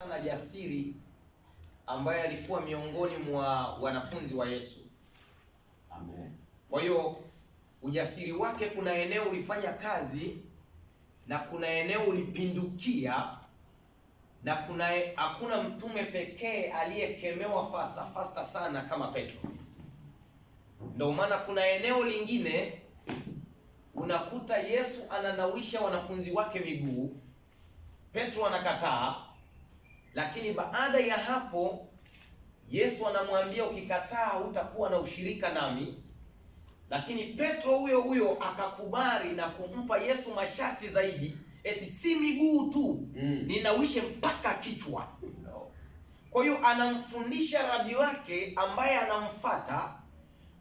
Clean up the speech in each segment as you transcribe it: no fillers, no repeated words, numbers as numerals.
Na jasiri ambaye alikuwa miongoni mwa wanafunzi wa Yesu. Amen. Kwa hiyo ujasiri wake, kuna eneo ulifanya kazi na kuna eneo ulipindukia, na hakuna mtume pekee aliyekemewa fasta sana kama Petro. Ndio maana kuna eneo lingine unakuta Yesu ananawisha wanafunzi wake miguu, Petro anakataa. Lakini baada ya hapo Yesu anamwambia ukikataa hutakuwa na ushirika nami. Lakini Petro huyo huyo akakubali na kumpa Yesu masharti zaidi, eti si miguu tu, ninawishe mpaka kichwa. Kwa hiyo anamfundisha rabi wake ambaye anamfuata,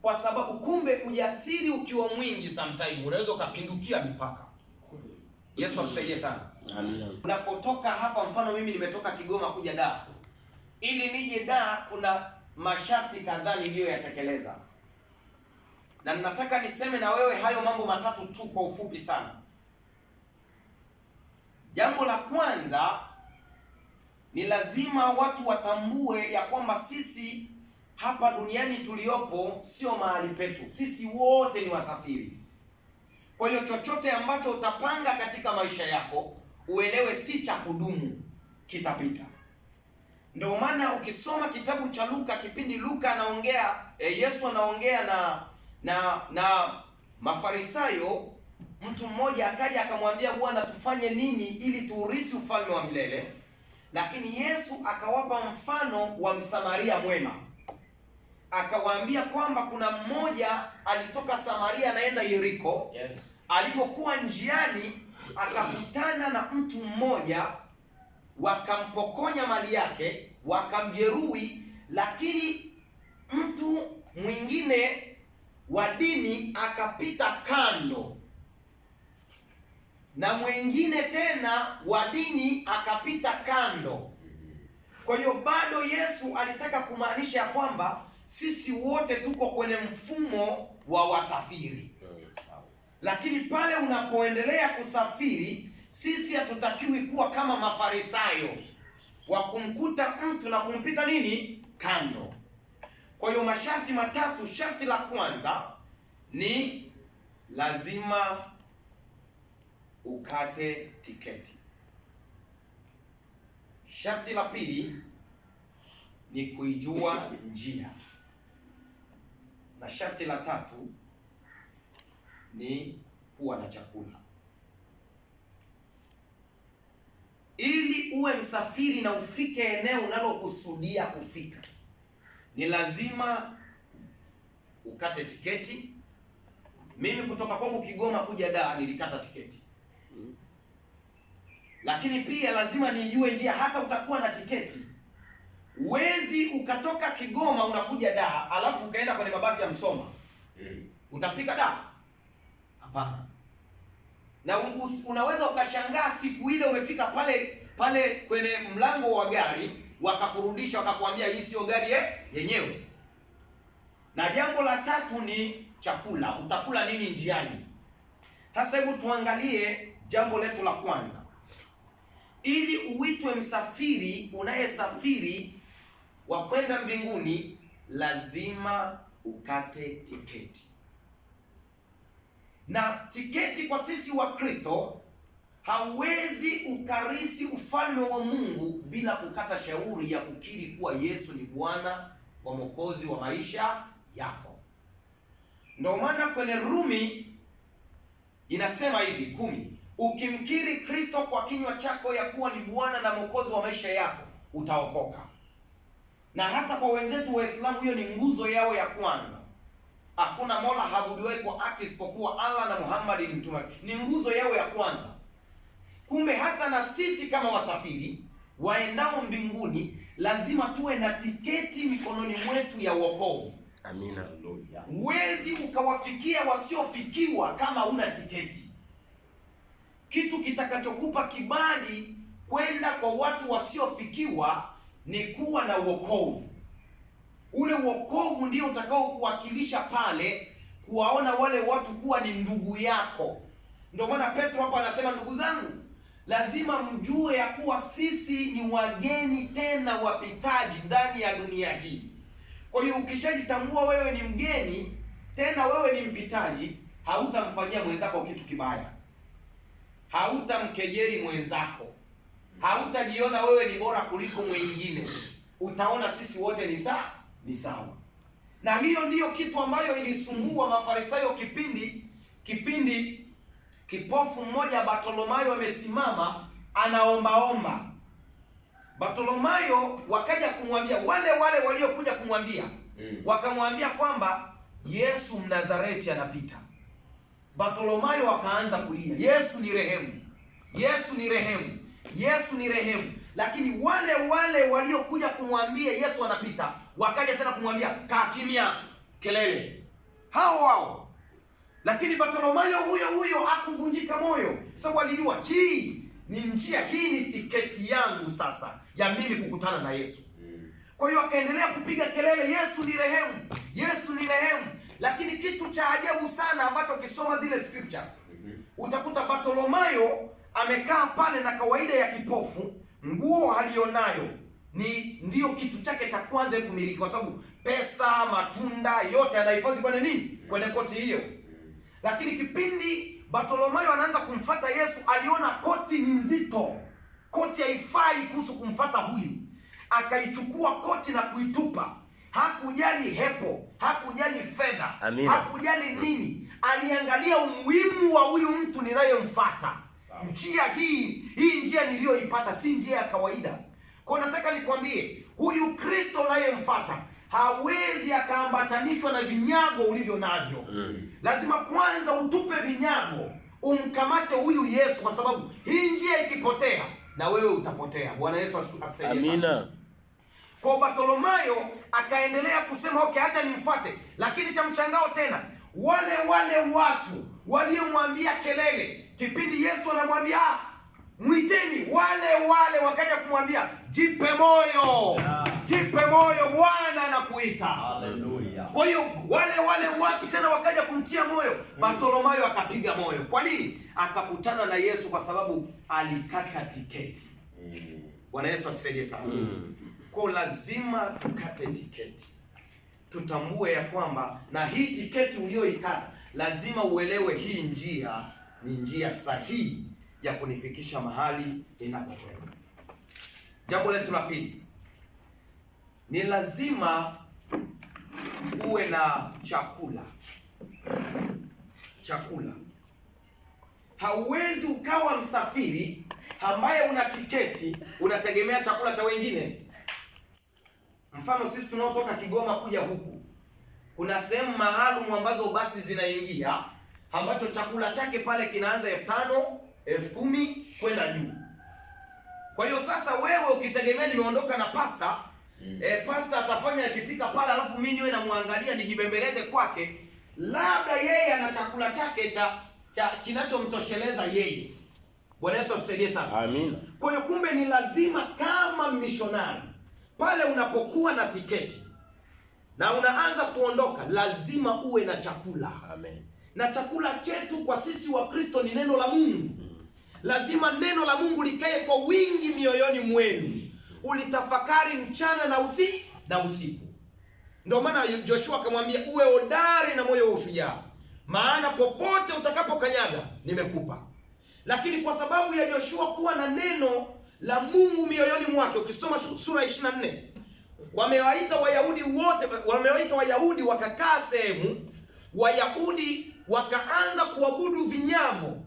kwa sababu kumbe ujasiri ukiwa mwingi sometime unaweza ukapindukia mipaka. Yesu akusaidie sana. Amen. Unapotoka hapa, mfano mimi nimetoka Kigoma kuja Dar. Ili nije Dar kuna masharti kadhaa niliyoyatekeleza. Na ninataka niseme na wewe hayo mambo matatu tu kwa ufupi sana. Jambo la kwanza ni lazima watu watambue ya kwamba sisi hapa duniani tuliopo sio mahali petu. Sisi wote ni wasafiri. Kwa hiyo chochote ambacho utapanga katika maisha yako uelewe si cha kudumu, kitapita. Ndio maana ukisoma kitabu cha Luka, kipindi Luka anaongea, Yesu anaongea na Mafarisayo, mtu mmoja akaja akamwambia, Bwana, tufanye nini ili tuurisi ufalme wa milele? Lakini Yesu akawapa mfano wa Msamaria mwema. Akawaambia kwamba kuna mmoja alitoka Samaria anaenda Yeriko. Yes. Alipokuwa njiani akakutana na mtu mmoja, wakampokonya mali yake, wakamjeruhi. Lakini mtu mwingine wa dini akapita kando, na mwingine tena wa dini akapita kando. Kwa hiyo bado Yesu alitaka kumaanisha kwamba sisi wote tuko kwenye mfumo wa wasafiri. Lakini pale unapoendelea kusafiri, sisi hatutakiwi kuwa kama Mafarisayo wa kumkuta mtu na kumpita nini kando. Kwa hiyo masharti matatu. Sharti la kwanza ni lazima ukate tiketi. Sharti la pili ni kuijua njia, na sharti la tatu ni kuwa na chakula. Ili uwe msafiri na ufike eneo unalokusudia kufika, ni lazima ukate tiketi. Mimi kutoka kwangu Kigoma kuja Dar nilikata tiketi. Lakini pia lazima nijue njia. Hata utakuwa na tiketi, uwezi ukatoka Kigoma unakuja Dar alafu ukaenda kwenye mabasi ya Msoma. Utafika Dar? Hapana. Na unaweza ukashangaa siku ile umefika pale kwenye mlango wa gari, wakakurudisha wakakwambia hii sio gari yenyewe. Na jambo la tatu ni chakula. Utakula nini njiani? Sasa hebu tuangalie jambo letu la kwanza. Ili uitwe msafiri unayesafiri wa kwenda mbinguni, lazima ukate tiketi. Na tiketi kwa sisi wa Kristo, hauwezi ukarisi ufalme wa Mungu bila kukata shauri ya kukiri kuwa Yesu ni Bwana wa Mwokozi wa maisha yako. Ndio maana kwenye Rumi inasema hivi 10, ukimkiri Kristo kwa kinywa chako ya kuwa ni Bwana na Mwokozi wa maisha yako utaokoka. Na hata kwa wenzetu Waislamu hiyo ni nguzo yao ya kwanza. Hakuna mola habudiwahi kwa haki isipokuwa Allah na Muhammad ni mtume wake. Ni nguzo yao ya kwanza. Kumbe hata na sisi kama wasafiri waendao mbinguni lazima tuwe na tiketi mikononi mwetu ya wokovu. Amina. Huwezi ukawafikia wasiofikiwa kama una tiketi. Kitu kitakachokupa kibali kwenda kwa watu wasiofikiwa ni kuwa na wokovu. Ule wokovu ndio utakao kuwakilisha pale, kuwaona wale watu kuwa ni ndugu yako. Ndio maana Petro hapa anasema, ndugu zangu, lazima mjue ya kuwa sisi ni wageni tena wapitaji ndani ya dunia hii. Kwa hiyo ukishajitambua wewe ni mgeni tena wewe ni mpitaji, hautamfanyia mwenzako kitu kibaya, hautamkejeli mwenzako, hautajiona wewe ni bora kuliko mwingine. Utaona sisi wote ni sawa. Na hiyo ndiyo kitu ambayo ilisumbua Mafarisayo kipindi kipofu mmoja Bartolomayo amesimama anaombaomba. Bartolomayo wakaja kumwambia, wale waliokuja kumwambia wakamwambia kwamba Yesu Mnazareti anapita. Bartolomayo akaanza kulia, Yesu ni rehemu, Yesu ni rehemu, Yesu ni rehemu. Lakini wale waliokuja kumwambia Yesu anapita wakaja tena kumwambia kaa kimya, kelele, hao. Lakini Bartolomayo huyo hakuvunjika moyo, sababu alijua hii ni njia, hii ni tiketi yangu sasa ya mimi kukutana na Yesu. Kwa hiyo akaendelea kupiga kelele, Yesu ni rehemu, Yesu ni rehemu. Lakini kitu cha ajabu sana ambacho ukisoma zile scripture utakuta Bartolomayo amekaa pale, na kawaida ya kipofu nguo alionayo ndiyo kitu chake cha kwanza kumiliki, kwa sababu pesa, matunda yote anahifadhi kwenye nini? Kwenye koti hiyo. Lakini kipindi Bartolomayo anaanza kumfuata Yesu, aliona koti ni nzito, koti haifai kuhusu kumfuata huyu. Akaichukua koti na kuitupa. Hakujali hepo, hakujali fedha, hakujali nini. Aliangalia umuhimu wa huyu mtu ninayemfuata. Njia hii njia niliyoipata si njia ya kawaida. Kwa nataka nikwambie, huyu Kristo unayemfuata hawezi akaambatanishwa na vinyago ulivyo navyo. Lazima kwanza utupe vinyago, umkamate huyu Yesu, kwa sababu hii njia ikipotea na wewe utapotea. Bwana Yesu akusaidie. Amina. Kwa Bartolomayo akaendelea kusema okay, hata nimfuate. Lakini cha mshangao tena, wale watu waliomwambia kelele, kipindi Yesu anamwambia mwiteni, wale wakaja kumwambia jipe moyo, jipe moyo, Bwana anakuita. Haleluya. Kwa hiyo wale watu tena wakaja kumtia moyo. Bartolomayo akapiga moyo. Kwa nini? Akakutana na Yesu kwa sababu alikata tiketi. Bwana Yesu atusaidie sana. Kwa lazima tukate tiketi. Tutambue ya kwamba na hii tiketi uliyoikata lazima uelewe hii njia ni njia sahihi ya kunifikisha mahali ninapokwenda. Jambo letu la pili, ni lazima uwe na chakula. Hauwezi ukawa msafiri ambaye una tiketi unategemea chakula cha wengine. Mfano sisi tunaotoka Kigoma kuja huku, kuna sehemu maalum ambazo basi zinaingia ambacho chakula chake pale kinaanza 5,000, 10,000 kwenda juu. Kwa hiyo sasa wewe ukitegemea nimeondoka na pasta, pasta atafanya akifika pale alafu mimi niwe namwangalia nijibembeleze kwake, labda yeye ana chakula chake cha kinachomtosheleza yeye. Bwana Yesu atusaidie sana. Amina. Kwa hiyo kumbe ni lazima kama missionary pale unapokuwa na tiketi na unaanza kuondoka, lazima uwe na chakula. Amen. Na chakula chetu kwa sisi wa Kristo ni neno la Mungu. Lazima neno la Mungu likae kwa wingi mioyoni mwenu. Ulitafakari mchana na usiku. Ndio maana Joshua akamwambia uwe hodari na moyo wa ushujaa, maana popote utakapokanyaga nimekupa. Lakini kwa sababu ya Joshua kuwa na neno la Mungu mioyoni mwake, ukisoma sura 24, wamewaita Wayahudi wakakaa sehemu, Wayahudi wakaanza kuabudu vinyago.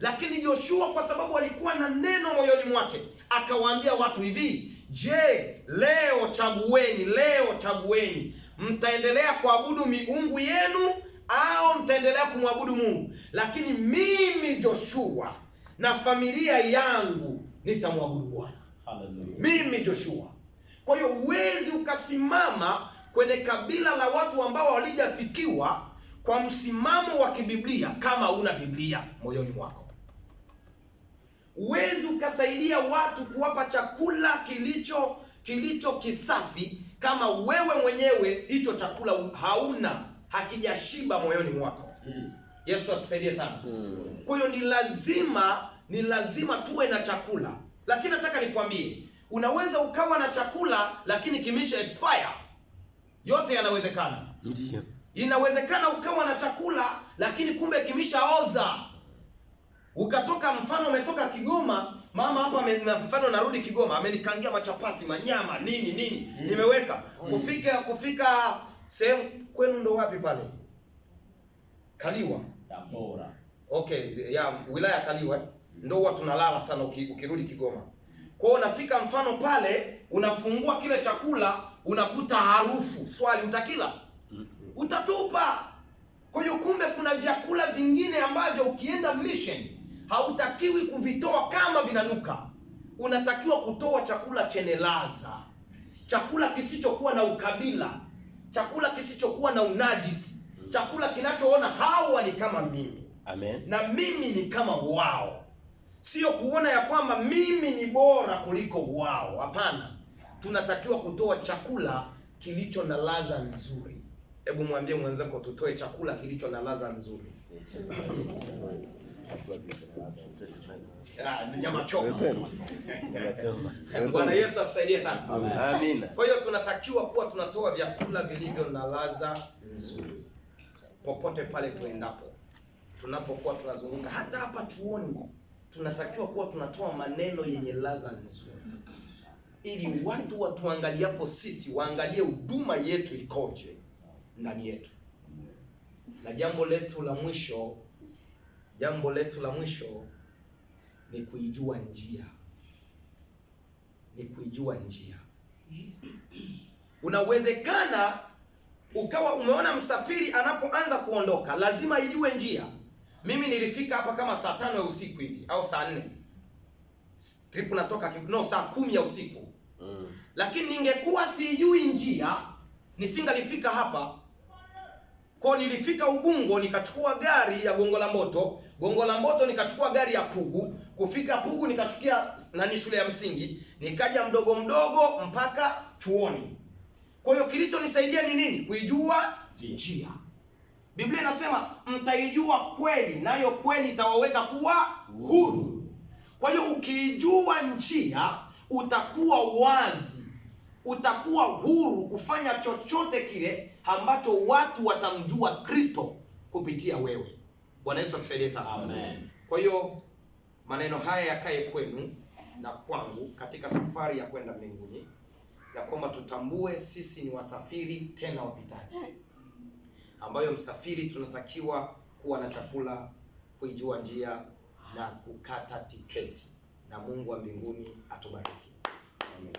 Lakini Joshua kwa sababu alikuwa na neno moyoni mwake, akawaambia watu hivi, je, leo chagueni, mtaendelea kuabudu miungu yenu au mtaendelea kumwabudu Mungu? Lakini mimi Joshua na familia yangu nitamwabudu Bwana. Hallelujah. Mimi Joshua. Kwa hiyo huwezi ukasimama kwenye kabila la watu ambao walijafikiwa kwa msimamo wa kibiblia kama una Biblia moyoni mwako. Huwezi ukasaidia watu kuwapa chakula kilicho kisafi kama wewe mwenyewe hicho chakula hauna, hakijashiba moyoni mwako. Yesu atusaidie sana. Kwa hiyo ni lazima ni lazima tuwe na chakula. Lakini nataka nikwambie, unaweza ukawa na chakula lakini kimesha expire. Yote yanawezekana. Ndio. Inawezekana ukawa na chakula lakini kumbe kimeshaoza. Ukatoka, mfano umetoka Kigoma, mama hapa mfano narudi Kigoma, amenikangia machapati, manyama, nini, nimeweka. Kufika sehemu kwenu ndo wapi pale? Kaliwa. Tabora. Okay, ya wilaya Kaliwa. Ndo huwa tunalala sana ukirudi Kigoma. Kwa hiyo unafika mfano pale, unafungua kile chakula, unakuta harufu. Swali, utakila? Utatupa. Kwa hiyo kumbe kuna vyakula vingine ambavyo ukienda mission hautakiwi kuvitoa kama vinanuka. Unatakiwa kutoa chakula chenye ladha, chakula kisichokuwa na ukabila, chakula kisichokuwa na unajisi, chakula kinachoona hawa ni kama mimi. Amen. Na mimi ni kama wao. Sio kuona ya kwamba mimi ni bora kuliko wao. Hapana. Tunatakiwa kutoa chakula kilicho na ladha nzuri. Hebu mwambie mwenzako tutoe chakula kilicho na ladha nzuri. Nyama choma. Bwana Yesu atusaidie sana. Amina. Kwa hiyo tunatakiwa kuwa tunatoa vyakula vilivyo na ladha nzuri. Popote pale tuendapo. Tunapokuwa tunazunguka hata hapa chuoni, tunatakiwa kuwa tunatoa maneno yenye ladha nzuri. Ili watu watuangaliapo sisi waangalie huduma yetu ikoje ndani yetu. Na jambo letu la mwisho ni kuijua njia. Unawezekana ukawa umeona msafiri anapoanza kuondoka lazima ijue njia. Mimi nilifika hapa kama saa 5 ya usiku hivi au saa 4. Trip natoka saa 10 ya usiku. Lakini ningekuwa sijui njia nisingalifika hapa. Kwa nilifika Ubungo nikachukua gari ya Gongo la Mboto nikachukua gari ya Pugu, kufika Pugu nikafikia shule ya msingi, nikaja mdogo mpaka chuoni. Kwa hiyo kilichonisaidia ni nini? Kuijua njia. Biblia inasema mtaijua kweli, nayo kweli itawaweka kuwa huru. Kwa hiyo ukiijua njia utakuwa wazi, utakuwa huru kufanya chochote kile ambacho watu watamjua Kristo kupitia wewe. Bwana Yesu atusaidie sana. Amen. Kwa hiyo maneno haya yakae kwenu na kwangu katika safari ya kwenda mbinguni, ya kwamba tutambue sisi ni wasafiri tena wapitaji, ambayo msafiri tunatakiwa kuwa na chakula, kuijua njia na kukata tiketi, na Mungu wa mbinguni atubariki. Amen.